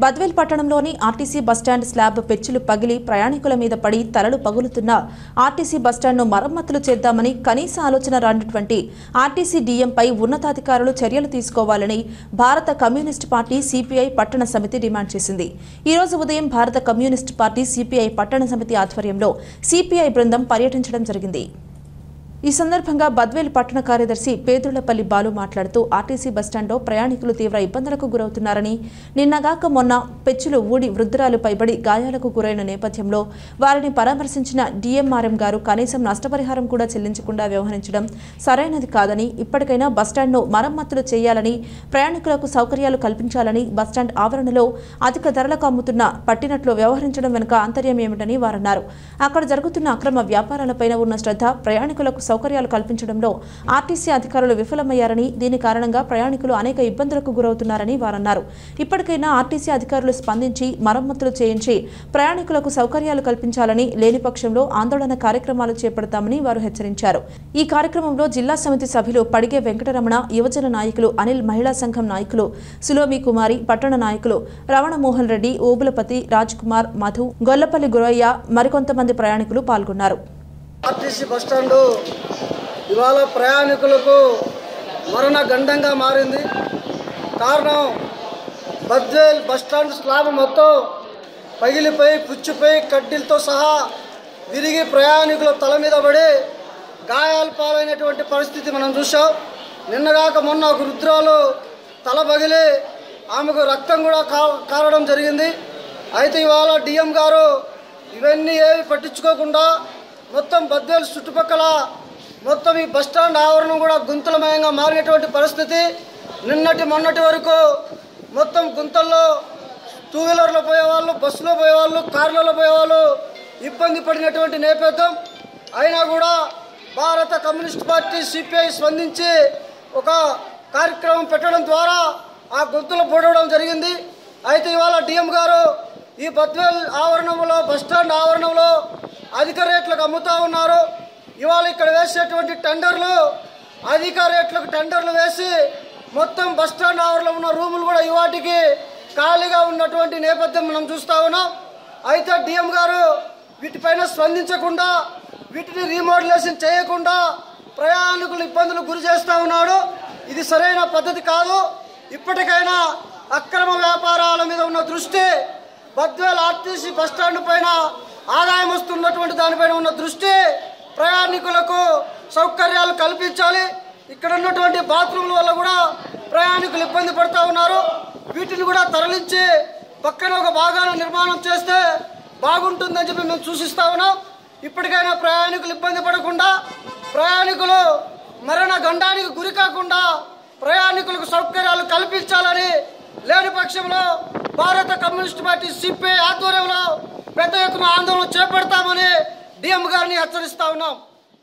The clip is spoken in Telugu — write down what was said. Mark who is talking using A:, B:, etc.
A: బద్వేల్ పట్టణంలోని ఆర్టీసీ బస్టాండ్ స్లాబ్ పెచ్చులు పగిలి ప్రయాణికుల మీద పడి తలలు పగులుతున్న ఆర్టీసీ బస్టాండ్ను మరమ్మతులు చేద్దామని కనీస ఆలోచన రానటువంటి ఆర్టీసీ డీఎంపై ఉన్నతాధికారులు చర్యలు తీసుకోవాలని భారత కమ్యూనిస్టు పార్టీ సిపిఐ పట్టణ సమితి డిమాండ్ చేసింది. ఈ రోజు ఉదయం భారత కమ్యూనిస్టు పార్టీ సిపిఐ పట్టణ సమితి ఆధ్వర్యంలో సిపిఐ బృందం పర్యటించడం జరిగింది. ఈ సందర్భంగా బద్వేల్ పట్టణ కార్యదర్శి పేదృళ్లపల్లి బాలు మాట్లాడుతూ ఆర్టీసీ బస్టాండ్లో ప్రయాణికులు తీవ్ర ఇబ్బందులకు గురవుతున్నారని, నిన్నగాక మొన్న పెచ్చులు ఊడి వృద్ధురాలు పైబడి గాయాలకు గురైన నేపథ్యంలో వారిని పరామర్శించిన డీఎంఆర్ఎం గారు కనీసం నష్టపరిహారం కూడా చెల్లించకుండా వ్యవహరించడం సరైనది కాదని, ఇప్పటికైనా బస్టాండ్ను మరమ్మతులు చేయాలని, ప్రయాణికులకు సౌకర్యాలు కల్పించాలని, బస్టాండ్ ఆవరణలో అధిక ధరలకు అమ్ముతున్న పట్టినట్లు వ్యవహరించడం వెనుక ఆంతర్యం ఏమిటని వారన్నారు. అక్కడ జరుగుతున్న అక్రమ వ్యాపారాలపైన ఉన్న శ్రద్ధ ప్రయాణికులకు సౌకర్యాలు కల్పించడంలో ఆర్టీసీ అధికారులు విఫలమయ్యారని, దీని కారణంగా ప్రయాణికులు అనేక ఇబ్బందులకు గురవుతున్నారని వారన్నారు. ఇప్పటికైనా ఆర్టీసీ అధికారులు స్పందించి మరమ్మతులు చేయించి ప్రయాణికులకు సౌకర్యాలు కల్పించాలని, లేని పక్షంలో ఆందోళన కార్యక్రమాలు చేపడతామని వారు హెచ్చరించారు. ఈ కార్యక్రమంలో జిల్లా సమితి సభ్యులు పడిగే వెంకటరమణ, యువజన నాయకులు అనిల్, మహిళా సంఘం నాయకులు సులోమి కుమారి, పట్టణ నాయకులు రమణమోహన్ రెడ్డి, ఓబులపతి, రాజ్ కుమార్, మధు, గొల్లపల్లి గురయ్య మరికొంతమంది ప్రయాణికులు పాల్గొన్నారు.
B: ఆర్టీసీ బస్టాండు ఇవాళ ప్రయాణికులకు మరణ గండంగా మారింది. కారణం బద్వేల్ బస్టాండ్ స్లాబ్ మొత్తం పగిలిపోయి పుచ్చిపోయి కడ్డీలతో సహా విరిగి ప్రయాణికుల తల మీద పడి గాయాలు పాలైనటువంటి పరిస్థితి మనం చూసాం. నిన్నగాక మొన్న ఒక వృద్ధురాలు తల పగిలి ఆమెకు రక్తం కూడా కారడం జరిగింది. అయితే ఇవాళ డిఎం గారు ఇవన్నీ ఏవి పట్టించుకోకుండా మొత్తం బద్వేల్ చుట్టుపక్కల మొత్తం ఈ బస్టాండ్ ఆవరణం కూడా గుంతలమయంగా మారినటువంటి పరిస్థితి. నిన్నటి మొన్నటి వరకు మొత్తం గుంతల్లో టూ వీలర్లో పోయేవాళ్ళు, బస్సులో పోయేవాళ్ళు, కార్లలో పోయేవాళ్ళు ఇబ్బంది పడినటువంటి నేపథ్యం. అయినా కూడా భారత కమ్యూనిస్ట్ పార్టీ సిపిఐ స్పందించి ఒక కార్యక్రమం పెట్టడం ద్వారా ఆ గుంతలు పొడవడం జరిగింది. అయితే ఇవాళ డిఎం గారు ఈ బద్వేల్ ఆవరణంలో బస్టాండ్ ఆవరణంలో అధిక రేట్లకు అమ్ముతూ ఉన్నారు. ఇవాళ ఇక్కడ వేసేటువంటి టెండర్లు అధిక రేట్లకు టెండర్లు వేసి మొత్తం బస్టాండ్ ఆవరణలో ఉన్న రూములు కూడా ఇవాటికి ఖాళీగా ఉన్నటువంటి నేపథ్యం మనం చూస్తూ ఉన్నాం. అయితే డిఎం గారు వీటిపైన స్పందించకుండా, వీటిని రీమోడలేషన్ చేయకుండా ప్రయాణికులు ఇబ్బందులకు గురి చేస్తూ ఉన్నాడు. ఇది సరైన పద్ధతి కాదు. ఇప్పటికైనా అక్రమ వ్యాపారాల మీద ఉన్న దృష్టి, బద్వేల్ ఆర్టీసీ బస్టాండ్ పైన ఆదాయం వస్తున్నటువంటి దానిపైన ఉన్న దృష్టి, ప్రయాణికులకు సౌకర్యాలు కల్పించాలి. ఇక్కడ ఉన్నటువంటి బాత్రూమ్ల వల్ల కూడా ప్రయాణికులు ఇబ్బంది పడుతూ ఉన్నారు. వీటిని కూడా తరలించి పక్కన ఒక భాగాన్ని నిర్మాణం చేస్తే బాగుంటుందని చెప్పి మేము సూచిస్తూ ఉన్నాం. ఇప్పటికైనా ప్రయాణికులు ఇబ్బంది పడకుండా, ప్రయాణికులు మరణ గండానికి గురి కాకుండా ప్రయాణికులకు సౌకర్యాలు కల్పించాలని, లేని పక్షంలో భారత కమ్యూనిస్ట్ పార్టీ సిపిఐ ఆధ్వర్యంలో పెద్ద ఎత్తున ఆందోళన చేపడతామని డిఎం గారిని హెచ్చరిస్తా ఉన్నాం.